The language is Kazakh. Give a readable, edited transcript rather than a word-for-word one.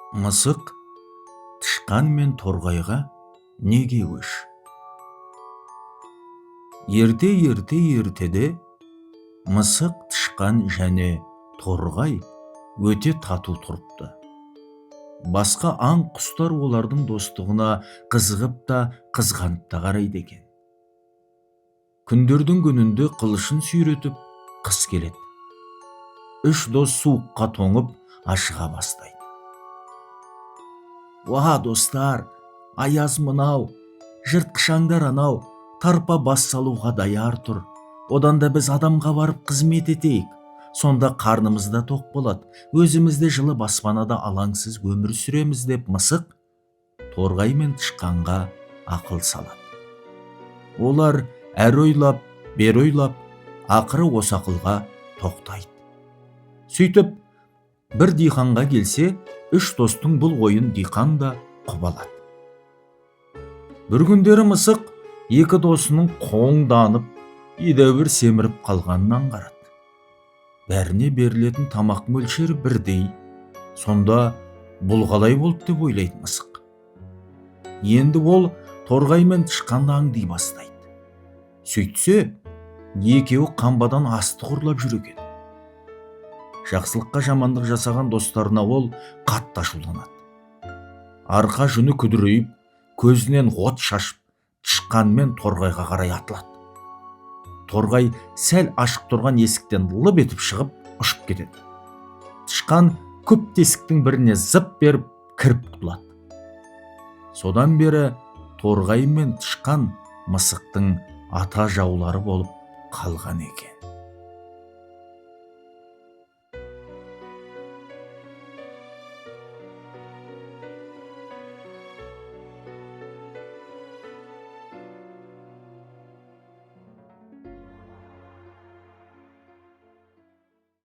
Мысық тышқан мен торғайға неге өш? Ертеде мысық, тышқан және торғай өте тату тұрыпты. Басқа аң құстар олардың достығына қызығып та қызғанып та қарайды екен. Күндердің күнінде қылышын сүйретіп қыс келеді. Үш дос суыққа тоңып ашыға бастайды. «Уа достар, аяз мынау, жыртқышаңдар анау, тарпа бас салуға даяр тұр. Одан да біз адамға барып қызмет етейік. Сонда қарнымыз да тоқ болады, өзімізді жылы баспанада алаңсыз өмір сүреміз» деп мысық торғай мен тышқанға ақыл салады. Олар әр ойлап, бер ойлап, ақыры осы ақылға тоқтайды. Сөйтіп, бір диқанға келсе, үш достың бұл ойын диқан да құп алады. Бір күндері мысық екі досының қоңданып, едәуір семіріп қалғанын аңғарады. Бәріне берілетін тамақ мөлшері бірдей. Сонда бұл қалай болды деп ойлайды мысық. Енді ол торғай мен тышқанды аңди бастайды. Сөйтсе, екеуі қамбадан астық ұрлап жүр екен. Жақсылыққа жамандық жасаған достарына ол қатты ашуланады. Арқа жүні күдірейіп, көзінен от шашып, тышқан мен торғайға қарай атылады. Торғай сәл ашық тұрған есіктен лып етіп шығып, ұшып кетеді. Тышқан көп тесіктің біріне зып беріп, кіріп құтылады. Содан бері торғай мен тышқан мысықтың ата жаулары болып қалған екен.